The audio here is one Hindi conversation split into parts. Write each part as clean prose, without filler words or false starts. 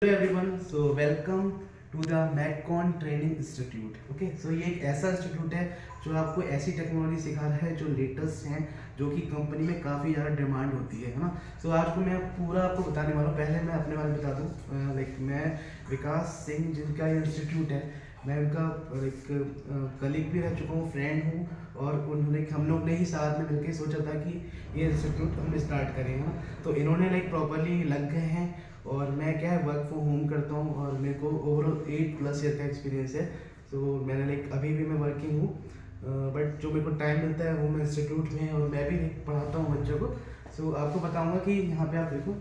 Hello everyone, so welcome to the McCon training institute. Okay, so ये एक ऐसा इंस्टीट्यूट है जो आपको ऐसी टेक्नोलॉजी सिखा रहा है जो लेटेस्ट हैं, जो कि कंपनी में काफ़ी ज़्यादा डिमांड होती है ना। सो आज को मैं पूरा आपको बताने वाला हूँ। पहले मैं अपने बारे में बता दूँ, लाइक मैं विकास सिंह, जिनका ये इंस्टीट्यूट है, मैं उनका एक कलीग भी रह चुका हूँ, फ्रेंड हूँ। और उन्होंने हम लोग ने ही साथ में मिलकर सोचा था कि ये इंस्टीट्यूट हम स्टार्ट करें, है ना। तो इन्होंने लाइक प्रॉपरली लग गए हैं। और मैं क्या है, वर्क फ्रॉम होम करता हूँ और मेरे को ओवरऑल 8+ ईयर का एक्सपीरियंस है। तो मैंने लाइक अभी भी मैं वर्किंग हूँ, बट जो मेरे को टाइम मिलता है वो मैं इंस्टीट्यूट में, और मैं भी पढ़ाता हूँ बच्चों को। सो आपको बताऊँगा कि यहाँ पे आप देखो,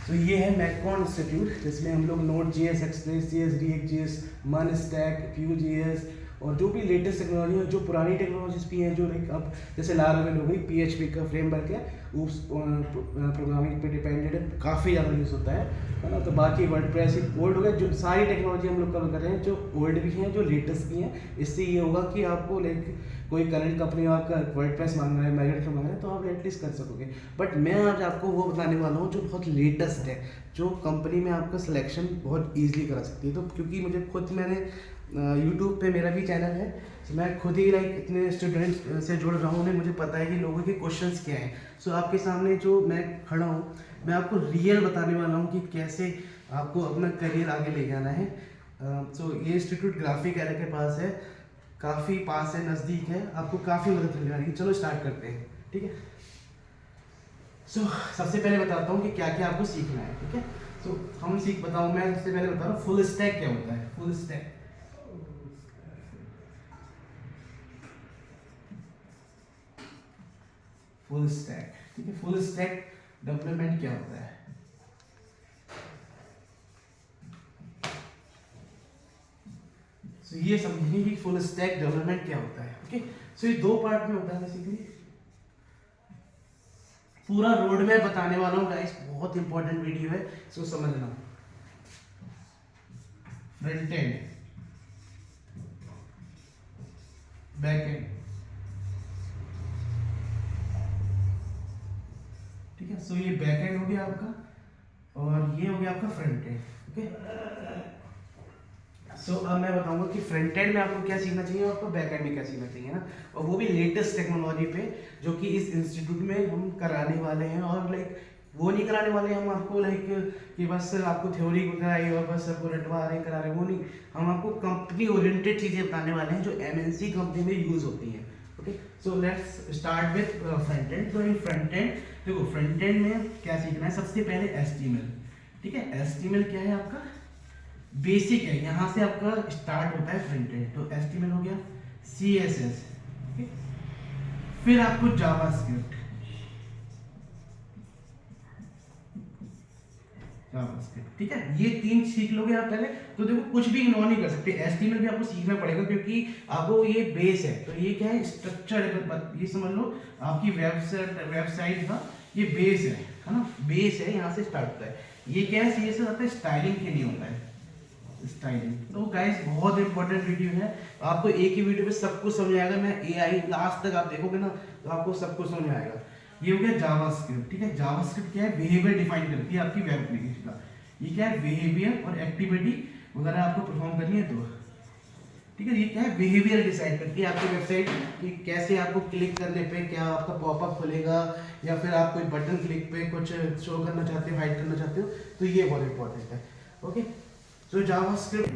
तो ये है मैककॉन इंस्टीट्यूट, जिसमें हम लोग node GS, express GS, React JS, मन स्टैक, फ्यू जीएस और जो भी लेटेस्ट टेक्नोलॉजी है, जो पुरानी टेक्नोलॉजीज भी हैं, जो लाइक अब जैसे लारावेल हो गई, पीएचपी का फ्रेमवर्क है, उस प्रोग्रामिंग पे डिपेंडेड है, काफ़ी ज़्यादा यूज़ होता है ना। तो बाकी वर्डप्रेस ओल्ड हो गया, जो सारी टेक्नोलॉजी हम लोग कवर कर रहे हैं, जो ओल्ड भी हैं, जो लेटेस्ट भी हैं। इससे ये होगा कि आपको लाइक कोई करंट कंपनी आपका वर्डप्रेस मांग रहा है, माइग्रेट मांग रहा है, तो आप एटलीस्ट कर सकोगे। बट मैं आज आपको वो बताने वाला हूँ जो बहुत लेटेस्ट है, जो कंपनी में आपका सिलेक्शन बहुत ईजिली करा सकती है। तो क्योंकि मुझे खुद, मैंने यूट्यूब पे मेरा भी चैनल है, तो मैं खुद ही लाइक इतने स्टूडेंट्स से जुड़ रहा हूँ, उन्हें मुझे पता है कि लोगों के क्वेश्चंस क्या हैं। सो आपके सामने जो मैं खड़ा हूँ, मैं आपको रियल बताने वाला हूँ कि कैसे आपको अपना करियर आगे ले जाना है। सो ये इंस्टीट्यूट ग्राफिक एरा के पास है, काफ़ी पास है, नज़दीक है, आपको काफ़ी मदद मिलने वाली है। चलो स्टार्ट करते हैं, ठीक है। सो सबसे पहले बताता हूँ कि क्या क्या आपको सीखना है, ठीक है। सो मैं सबसे पहले बता रहा हूँ फुल स्टैक क्या होता है। फुल स्टैक, फुल स्टैक, ठीक है। फुल स्टैक डेवलपमेंट क्या होता है? सो ये समझिए कि फुल स्टैक डेवलपमेंट क्या होता है। ओके, सो ये दो पार्ट में होता है बेसिकली। पूरा रोड मैप बताने वाला हूँ गाइस, बहुत इंपॉर्टेंट वीडियो है, इसको समझना। फ्रंट एंड, बैक एंड, ठीक है। सो ये बैक एंड हो गया आपका, और ये हो गया आपका फ्रंट एंड। ओके, सो अब मैं बताऊंगा कि फ्रंट एंड में आपको क्या सीखना चाहिए और आपको बैक एंड में क्या सीखना चाहिए ना, और वो भी लेटेस्ट टेक्नोलॉजी पे, जो कि इस इंस्टीट्यूट में हम कराने वाले हैं। और लाइक वो नहीं कराने वाले हम आपको लाइक कि बस आपको थ्योरी कराई और बस आपको रटवा रहे करा रहे, वो नहीं। हम आपको कंपनी ओरिएंटेड चीज़ें बताने वाले हैं जो एमएनसी कंपनी में यूज़ होती हैं। Okay, so let's start with front end. तो इन फ्रंट एंड देखो, फ्रंट एंड में क्या सीखना है, सबसे पहले एचटीएमएल, ठीक है। एचटीएमएल क्या है आपका? बेसिक है, यहाँ से आपका स्टार्ट होता है फ्रंट एंड। तो एचटीएमएल हो गया, सीएसएस, फिर आपको जावास्क्रिप्ट, ठीक है। ये तीन सीख लोगे आप पहले, तो देखो कुछ भी इग्नोर नहीं कर सकते। एचटीएमएल भी आपको सीखना पड़ेगा, क्योंकि आपको ये बेस है। तो ये क्या है, स्ट्रक्चर, ये समझ लो आपकी वेबसाइट का ये बेस है ना। बेस है, यहाँ से स्टार्ट होता है। ये क्या है, सीएसएस आता है स्टाइलिंग के लिए होता है, स्टाइलिंग। तो गाइस बहुत इंपॉर्टेंट वीडियो है, आपको एक ही वीडियो पे सब कुछ समझ आएगा। मैं एआई लास्ट तक आप देखोगे ना, तो आपको सब कुछ समझ आएगा। ये हो गया जावास्क्रिप्ट, ठीक है। जावास्क्रिप्ट क्या है, बिहेवियर डिफाइन करती है आपकी वेब एप्लीकेशन का। ये क्या है, बिहेवियर और एक्टिविटी वगैरह आपको परफॉर्म करनी है, तो ठीक है। ये क्या है, बिहेवियर डिसाइड करती है आपकी वेबसाइट कि कैसे आपको क्लिक करने पे क्या आपका पॉपअप खुलेगा, या फिर आप कोई बटन क्लिक पे कुछ शो करना चाहते हो, हाइड करना चाहते हो, तो ये बहुत इंपॉर्टेंट है। ओके, सो जावास्क्रिप्ट,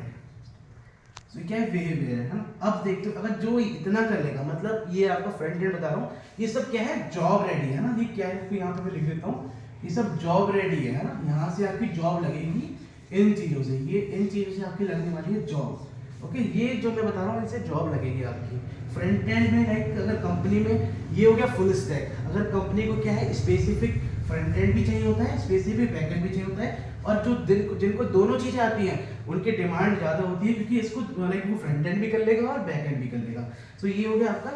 सो क्या है, बिहेवियर है ना। अब देखते हो, अगर जो इतना कर लेगा, मतलब ये आपका फ्रंट एंड बता रहा हूँ, ये सब क्या है, जॉब रेडी है ना। ये क्या है, तो यहाँ पे मैं लिख देता हूँ, ये सब जॉब रेडी है ना। यहाँ से आपकी जॉब लगेगी इन चीज़ों से, ये इन चीज़ों से आपकी लगने वाली है जॉब। ओके, ये जो मैं बता रहा हूँ, इनसे जॉब लगेगी आपकी फ्रंट एंड में। लाइक अगर कंपनी में, ये हो गया फुल स्टैक। अगर कंपनी को क्या है, स्पेसिफिक फ्रंट एंड भी चाहिए होता है, स्पेसिफिक बैक एंड भी चाहिए होता है, और जो जिनको दोनों चीज़ें आती हैं, उनकी डिमांड ज़्यादा होती है, क्योंकि इसको लाइक वो फ्रंट एंड भी कर लेगा और बैक एंड भी कर लेगा। सो ये हो गया आपका।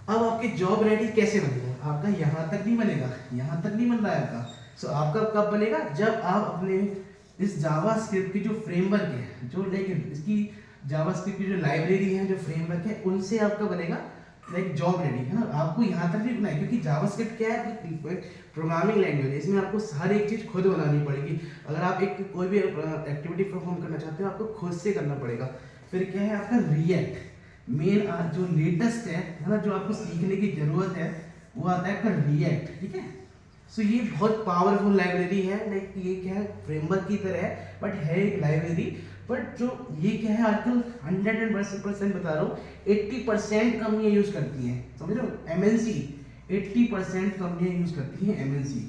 अब आपकी जॉब रेडी कैसे बनेगा, आपका यहाँ तक नहीं बनेगा, यहाँ तक नहीं बन रहा है आपका। सो आपका कब बनेगा, जब आप अपने इस जावास्क्रिप्ट की जो फ्रेमवर्क है, जो लाइक इसकी जावास्क्रिप्ट की जो लाइब्रेरी है, जो फ्रेमवर्क है, उनसे आपका बनेगा लाइक जॉब रेडी है ना, आपको यहाँ तक भी बनाए, क्योंकि जावास्क्रिप्ट क्या है, प्रोग्रामिंग लैंग्वेज है, इसमें आपको हर एक चीज़ खुद बनानी पड़ेगी। अगर आप एक कोई भी एक्टिविटी परफॉर्म करना चाहते हो आपको खुद से करना पड़ेगा। फिर क्या है आपका रिएक्ट, मेन जो लेटेस्ट है ना, जो आपको सीखने की जरूरत है वो आता है आपका रिएक्ट, ठीक है। सो ये बहुत पावरफुल लाइब्रेरी है, लाइक ये क्या है फ्रेमवर्क की तरह है बट है एक लाइब्रेरी। बट जो ये क्या है आजकल 100% बता रहा हूँ, 80% कंपनियां यूज करती हैं, समझ रहे हो, एमएनसी 80% कंपनियां यूज करती हैं एमएनसी।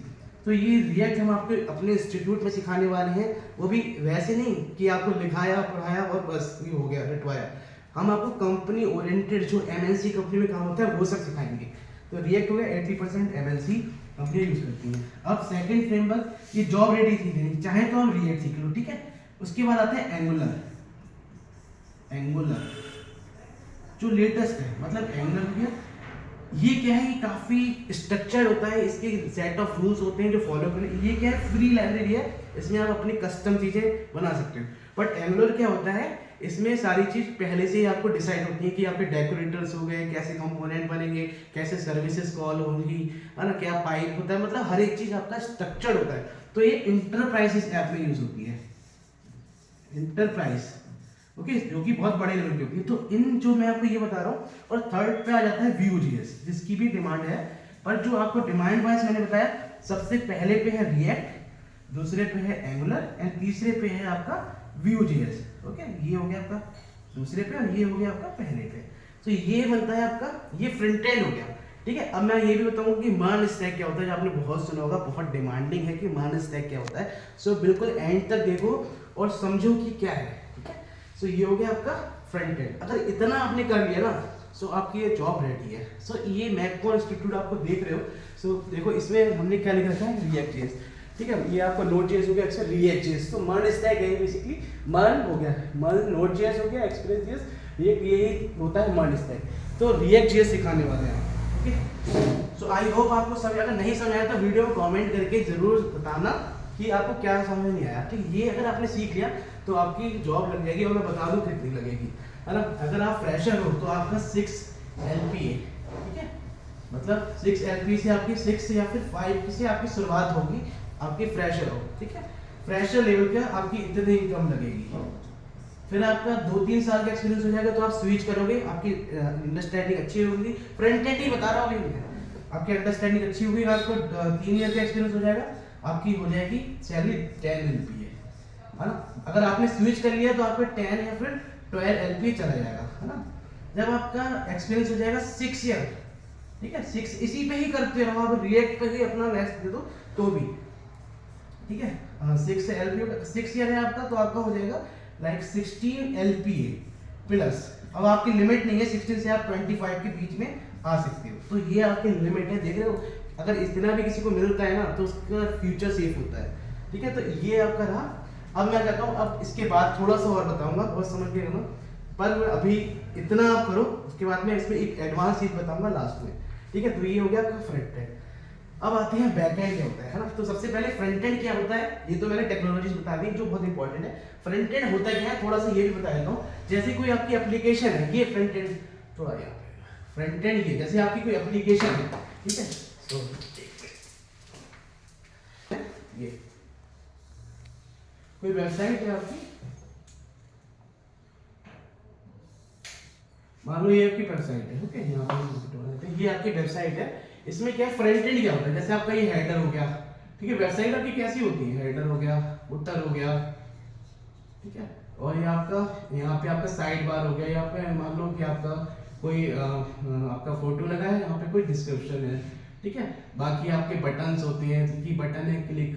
तो ये रिएक्ट हम आपको अपने इंस्टीट्यूट में सिखाने वाले हैं, वो भी वैसे नहीं कि आपको लिखाया पढ़ाया और बस ये हो गया रटवाया। हम आपको कंपनी ओरिएंटेड जो एमएनसी कंपनी में काम होता है वो सब सिखाएंगे। तो रिएक्ट हो गया 80% एमएनसी कंपनियां यूज करती हैं। अब सेकंड फ्रेमवर्क, ये जॉब रेडी सीख लेनी, चाहे तो हम रिएक्ट सीख लो, ठीक है। उसके बाद आता है एंगुलर, एंगुलर जो लेटेस्ट है, मतलब एंगुलर हो गया, ये क्या है, ये काफी स्ट्रक्चर्ड होता है, इसके सेट ऑफ रूल्स होते हैं जो फॉलो करें। ये क्या है, फ्री लाइब्रेरी है, इसमें आप अपनी कस्टम चीजें बना सकते हो। बट एंगुलर क्या होता है, इसमें सारी चीज पहले से ही आपको डिसाइड होती है कि आपके डेकोरेटर्स हो गए, कैसे कंपोनेंट बनेंगे, कैसे सर्विसेज कॉल होंगी, है ना, क्या पाइप होता है, मतलब हर एक चीज आपका स्ट्रक्चर्ड होता है। तो ये इंटरप्राइजेस ऐप में यूज होती है, इंटरप्राइज, ओके, जो कि बहुत बड़े लेवल की होती है। तो इन जो मैं आपको ये बता रहा हूँ। और थर्ड पे आ जाता है Vue.js, जिसकी भी डिमांड है, पर जो आपको डिमांड वाइज मैंने बताया, सबसे पहले पे है रिएक्ट, दूसरे पे है एंगुलर एंड तीसरे पे है आपका Vue.js, ओके। ये हो गया आपका दूसरे पे और ये हो गया आपका पहले पे। तो ये बनता है आपका, ये फ्रंट एंड हो गया, ठीक है। अब मैं ये भी बताऊंगा कि मान स्टैक क्या होता है, जो आपने बहुत सुना होगा, बहुत डिमांडिंग है कि मान स्टैक क्या होता है। सो बिल्कुल एंड तक देखो और समझो कि क्या है, ठीक है। सो ये हो गया आपका फ्रंट एंड। अगर इतना आपने कर लिया ना, सो आपकी ये जॉब रेडी है। सो ये मैकको इंस्टीट्यूट आपको देख रहे हो, सो देखो इसमें हमने क्या लिख रखा है, React.js, ठीक है। ये आपका Node.js हो गया, एक्सप्रेस React.js, तो मर्न स्टैक है बेसिकली, मर्न हो गया, मर्न Node.js हो गया, एक्सप्रेस.js, ये यही होता है मर्न स्टैक। तो React.js सिखाने वाले हैं, ओके। सो आई होप आपको समझ, अगर नहीं समझ आया तो वीडियो में कमेंट करके जरूर बताना कि आपको क्या समझ नहीं आया, ठीक। ये अगर आपने सीख लिया तो आपकी जॉब लग जाएगी, और मैं बता दूं कितनी लगेगी, है ना। अगर आप फ्रेशर हो तो आपका 6 LPA, ठीक है, मतलब 6 LPA से आपकी 6 या फिर 5 से आपकी शुरुआत होगी, आपकी फ्रेशर हो, ठीक है। फ्रेशर लेवल का आपकी इतनी इनकम लगेगी। फिर आपका 2-3 साल का एक्सपीरियंस हो जाएगा तो आप स्विच करोगे, आपकी अंडरस्टैंडिंग अच्छी होगी, फ्रंट एंड ही बता रहा हूँ, आपकी अंडरस्टैंडिंग अच्छी होगी, आपको 3 ईयर का एक्सपीरियंस हो जाएगा, आपकी हो जाएगी सैलरी 10 LPA, है ना। अगर आपने स्विच कर लिया तो आपका 10 या फिर 12 LPA चला जाएगा, है ना। जब आपका एक्सपीरियंस हो जाएगा 6 ईयर, ठीक है, 6 इसी पे ही करते रहो आप, रिएक्ट पे ही अपना रेस्ट दे दो तो भी, ठीक है। 6 LPA 6 ईयर है आपका, तो आपका हो जाएगा लाइक 16 LPA प्लस। अब आपकी लिमिट नहीं है, 16 से आप 25 के बीच में आ सकते हो, तो ये आपकी लिमिट है, देख रहे हो। अगर इतना भी किसी को मिलता है ना तो उसका फ्यूचर सेफ होता है, ठीक है। तो ये आपका रहा। अब मैं कहता हूँ, अब इसके बाद थोड़ा सा और बताऊंगा, बहुत समझ गए ना, पर अभी इतना आप करो, उसके बाद मैं इसमें एक एडवांस चीज बताऊंगा लास्ट में, ठीक है। तो ये हो गया आपका फ्रंट एंड। अब आते हैं बैक एंड क्या होता है ना। तो सबसे पहले फ्रंट एंड क्या होता है, ये तो मैंने टेक्नोलॉजीज बता दी जो बहुत इंपॉर्टेंट है। फ्रंट एंड होता क्या है, थोड़ा सा ये भी बता देता हूँ। जैसे कोई आपकी एप्लीकेशन है, ये फ्रंट एंड, थोड़ा यहाँ पे फ्रंट एंड, ये जैसे आपकी कोई एप्लीकेशन है, ठीक है। तो ये कोई वेबसाइट है आपकी, मान लो ये आपकी वेबसाइट है, ओके, यहाँ पर ये आपकी वेबसाइट है। इसमें क्या फ्रंट एंड क्या होता है, जैसे आपका ये हेडर हो गया, ठीक है। वेबसाइट आपकी कैसी होती है, हेडर हो गया, फुटर हो गया, ठीक है। और ये आपका यहाँ पे आपका साइड बार हो गया, यहाँ पे मान लो कि आपका कोई आपका फोटो लगा है, यहाँ पे कोई डिस्क्रिप्शन है, ठीक है। बाकी आपके बटन्स होते हैं, कि बटन है क्लिक,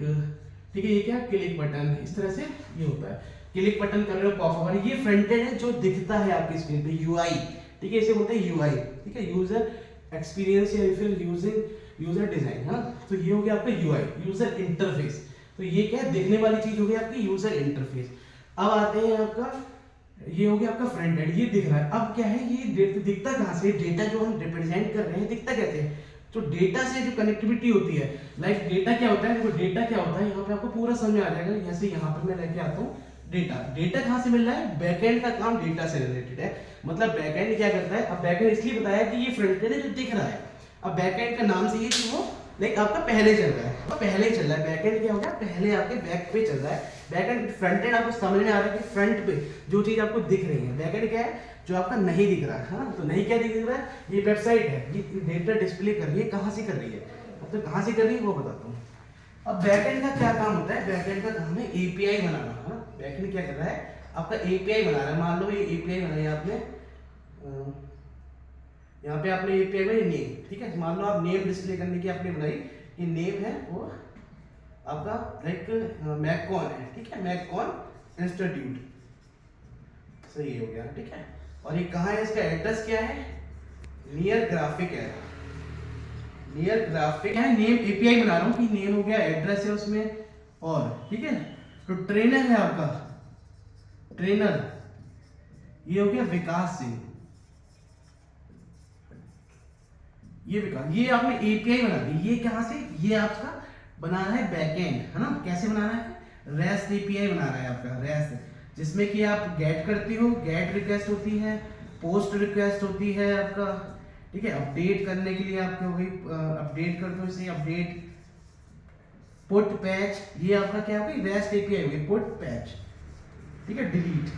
ठीक है, ये क्या क्लिक बटन, इस तरह से ये होता है। क्लिक बटन कर रहे हो, पॉपअप, ये फ्रंट एंड है जो दिखता है आपकी स्क्रीन पे, UI, ठीक है, इसे बोलते हैं UI, ठीक है, यूजर एक्सपीरियंस या फिर यूजर डिजाइन, है ना। तो ये हो गया आपका UI, यूजर इंटरफेस। तो ये क्या है, दिखने वाली चीज हो गई आपकी यूजर इंटरफेस। अब आते हैं आपका, ये हो गया आपका फ्रंट एंड, ये दिख रहा है। अब क्या है, ये दिखता कहाँ से, डेटा जो हम रिप्रेजेंट कर रहे हैं दिखता कैसे है, तो डेटा से जो कनेक्टिविटी होती है, लाइक डेटा क्या होता है, देखो डेटा क्या होता है, यहाँ पे आपको पूरा समझ आ जाएगा। जैसे यहाँ पर मैं लेके आता हूँ डेटा। डेटा कहाँ से मिल रहा है? बैकएंड का काम डेटा से रिलेटेड है। मतलब बैकएंड क्या करता है? अब बैकएंड इसलिए बताया कि ये फ्रंट एंड है जो दिख रहा है। अब बैकएंड का नाम से ये कि वो लाइक आपका पहले चल रहा है, पहले चल रहा है। बैकएंड क्या हो गया? पहले आपके बैक पे चल रहा है। बैकएंड फ्रंट एंड आपको समझ में आ रहा है कि फ्रंट पे जो चीज आपको दिख रही है। बैकएंड क्या है? जो आपका नहीं दिख रहा है ना। तो नहीं क्या दिख रहा है? ये वेबसाइट है, ये डेटा डिस्प्ले कर रही है। कहाँ से कर रही है? मतलब कहाँ से कर रही है वो बताता हूँ। अब बैकएंड का क्या काम होता है? बैकएंड का काम है एपीआई बनाना, है ना। बैकएंड क्या कर रहा है? आपका एपीआई बना रहा है। मान लो ये एपीआई बनाई आपने, यहाँ पे आपने एपीआई बनाई नेम, ठीक है। मान लो आप नेम डिस्प्ले करने की आपने बनाई, ये नेम है वो आपका लाइक मैककॉन है, ठीक है। मैककॉन इंस्टीट्यूट, सही हो गया, ठीक है। और ये कहाँ है? इसका एड्रेस क्या है? नियर ग्राफिक है, नियर ग्राफिक है। नेम एपीआई बना रहा हूँ कि नेम हो गया, एड्रेस है उसमें, और ठीक है। तो ट्रेनर है आपका, ट्रेनर ये हो गया विकास सिंह, ये विकास। ये आपने एपीआई बना दी। ये कहाँ से? ये आपका बना रहा है बैकएंड, है ना। कैसे बना रहा है? रेस्ट एपीआई बना रहा है आपका, रेस्ट, जिसमें कि आप गेट करते हो, गेट रिक्वेस्ट होती है, पोस्ट रिक्वेस्ट होती है आपका, ठीक है। अपडेट करने के लिए आपको वही अपडेट करते हो, इसे अपडेट, पुट पैच, ये आपका क्या होगी? रेस्ट एपीआई होगी, पुट पैच, ठीक है, डिलीट।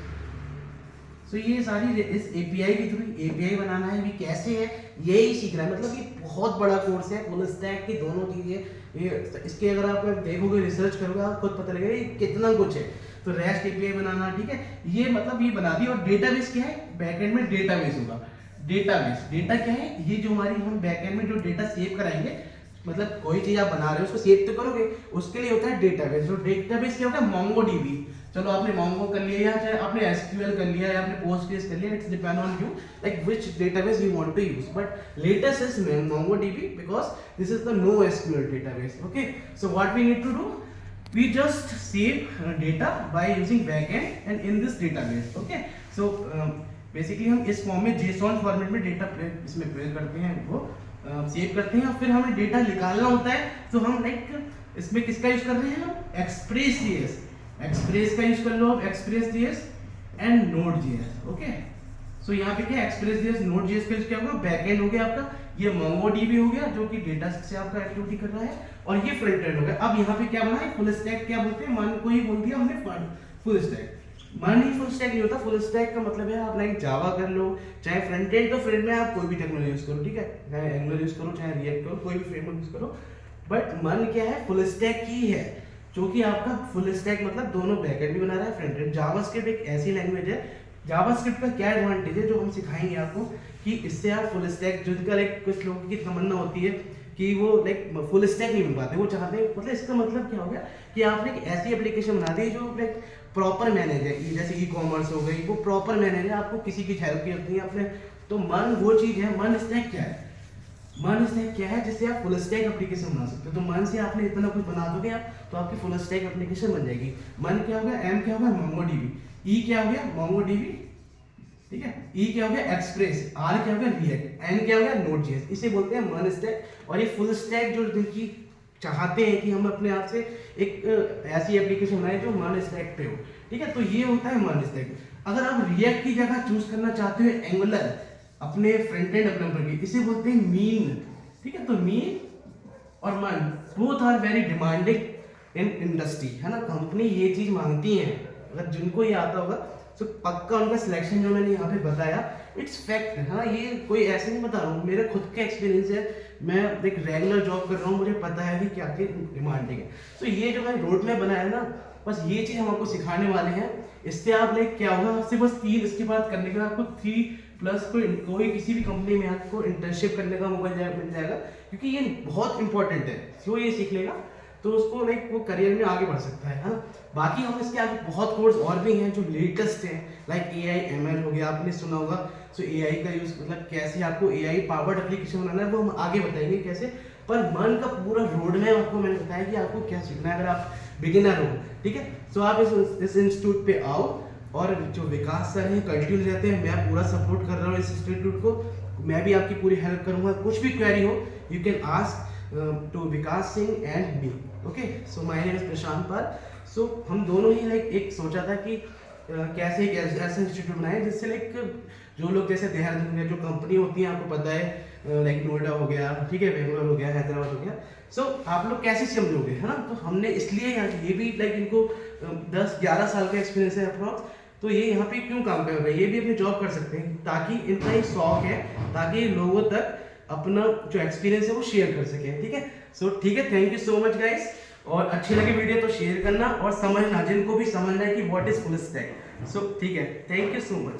तो ये सारी इस एपीआई के थ्रू एपीआई बनाना है। भी कैसे है यही सीख रहा है। मतलब ये बहुत बड़ा कोर्स है, फुल स्टैक की दोनों चीजें। ये इसके अगर आप देखोगे, रिसर्च करोगे, आप खुद पता लगेगा ये कितना कुछ है। तो रेस्ट एपीआई बनाना, ठीक है, ये मतलब ये बना दी। और डेटाबेस क्या है? बैकएंड में डेटाबेस होगा। डेटाबेस, डेटा क्या है? ये जो हमारी हम बैकएंड में जो डेटा सेव कराएंगे, मतलब कोई चीज आप बना रहे हो उसको सेव तो करोगे, उसके लिए होता है डेटाबेस। जो डेटाबेस क्या होगा? मोंगोडीबी। चलो आपने मोंगो कर लिया, या चाहे आपने एसक्यूएल कर लिया, या आपने पोस्टग्रेस कर लिया, it's depend on you like which database you want to use, but latest is MongoDB because this is the no SQL database. Okay, so what we need to do, we just save data by using backend and in this database. Okay, so basically हम इस फॉर्म में JSON फॉर्मेट में डेटा इसमें प्रेस करते हैं, वो सेव करते हैं, और फिर हमें डेटा निकालना होता है। तो हम लाइक इसमें किसका यूज कर रहे हैं? हम एक्सप्रेस जेएस, एक्सप्रेस का यूज कर लो, express JS and node JS. Okay, so यहाँ पे क्या एक्सप्रेस जेएस, नोड जेएस का यूज क्या होगा? बैकएंड हो गया आपका। ये मोंगोडीबी हो गया जो कि डेटा से आपका एक्टिविटी कर रहा है, और ये फ्रंट एंड हो गया। अब यहाँ पे क्या बना है? फुल स्टैक क्या बोलते हैं? मन को ही बोल दिया हमने फुल स्टैक। मन ही फुल स्टैक नहीं होता। फुल स्टैक का मतलब है आप लाइक जावा कर लो, चाहे फ्रंट एंड, तो फ्रंट में आप कोई भी टेक्नोलॉजी यूज करो, ठीक है, चाहे एंगुलर यूज करो, चाहे रिएक्ट करो, कोई भी फ्रेमवर्क यूज करो, बट मन क्या है? फुल स्टैक ही है, जो कि आपका फुल स्टैक मतलब दोनों बैकएंड भी बना रहा है, फ्रंट एंड। जावास्क्रिप्ट एक ऐसी लैंग्वेज है, जावास्क्रिप्ट का क्या एडवांटेज है जो हम सिखाएंगे आपको, कि इससे आप फुल स्टैक, जिनका लाइक कुछ लोगों की तमन्ना होती है कि वो लाइक फुल स्टैक नहीं बन पाते, वो चाहते हैं, मतलब इसका मतलब क्या हो गया कि आपने एक ऐसी एप्लीकेशन बना दी जो लाइक प्रॉपर मैनेज है, जैसे ई कॉमर्स हो गई, वो प्रॉपर मैनेज है, आपको किसी की हेल्प की जरूरत नहीं है अपने। तो मन वो चीज है। मन स्टैक क्या है? मन स्टैक क्या है? जिससे आप फुल स्टैक एप्लीकेशन बना सकते हो। तो मन से आपने इतना कुछ बना दोगे आप, तो आपकी फुल स्टैक एप्लीकेशन बन जाएगी। मन क्या हो गया? एम क्या हो गया? मोंगोडीबी। ई क्या हो गया? मोंगोडीबी, ठीक है। ई क्या हो गया? एक्सप्रेस। आर क्या हो गया? रिएक्ट। एन क्या हो गया? नोड.js। इसे बोलते हैं मन स्टैक। और ये फुल स्टैक जो जिनकी चाहते हैं कि हम अपने आप से एक ऐसी एप्लीकेशन बनाए जो मन स्टैक पे हो, ठीक है, तो ये होता है मन स्टैक। अगर आप रिएक्ट की जगह चूज करना चाहते हो एंगुलर अपने फ्रंट एंड डेवलपर की, इसे बोलते हैं मीन, ठीक है। तो मीन और मन both are very demanding in industry, है ना। कंपनी ये चीज मांगती है, अगर जिनको ये आता होगा तो पक्का उनका सिलेक्शन जो मैंने यहाँ पे बताया इट्स फैक्ट, है ना। ये कोई ऐसे नहीं बता रहा हूँ, मेरा खुद का एक्सपीरियंस है। मैं एक रेगुलर जॉब कर रहा हूँ, मुझे पता है कि क्या क्या डिमांडिंग है। तो ये जो मैंने रोड मैप बनाया ना, बस ये चीज़ हम आपको सिखाने वाले हैं। इससे आप लाइक क्या होगा, आपसे बस 3 इसके बाद करने के बाद आपको 3+ कोई किसी भी कंपनी में आपको इंटर्नशिप करने का मौका मिल जाएगा, क्योंकि ये बहुत इंपॉर्टेंट है। जो ये सीख लेगा तो उसको लाइक वो करियर में आगे बढ़ सकता है ना। बाकी हम इसके आगे बहुत कोर्स और भी हैं जो लेटेस्ट हैं, लाइक AI ML हो गया, आपने सुना होगा। सो AI का यूज मतलब कैसे आपको AI पावर्ड एप्लीकेशन बनाना है वो हम आगे बताएंगे कैसे। पर मन का पूरा रोड मैप आपको मैंने बताया कि आपको क्या सीखना है अगर आप बिगिनर हो, ठीक है। सो आप इस इंस्टीट्यूट पे आओ, और जो विकास सर हैं कंटिन्यू रहते हैं, मैं पूरा सपोर्ट कर रहा हूँ इस इंस्टीट्यूट को, मैं भी आपकी पूरी हेल्प करूँगा। कुछ भी क्वेरी हो you can ask to Vikas Singh and me. Okay, so my name is Prashant Pal. सो हम दोनों ही लाइक एक सोचा था कि कैसे एक ऐसा इंस्टीट्यूट बनाए जिससे लाइक जो लोग जैसे देहरादून में जो कंपनी होती है आपको पता है लाइक नोएडा हो गया, ठीक है, बेंगलोर हो गया, हैदराबाद हो गया, सो आप लोग कैसे समझोगे, है ना। तो हमने इसलिए यहाँ ये भी लाइक इनको 10-11 साल का एक्सपीरियंस है अप्रॉक्स, तो ये यहाँ पे क्यों काम कर रहे हैं, ये भी अपनी जॉब कर सकते हैं, ताकि इनका ही शौक है ताकि लोगों तक अपना जो एक्सपीरियंस है वो शेयर कर सकें, ठीक है। सो ठीक है, thank you so much guys, और अच्छी लगी वीडियो तो शेयर करना और समझना, जिनको भी समझना है कि व्हाट इज फुल स्टैक। सो ठीक है, थैंक यू सो मच।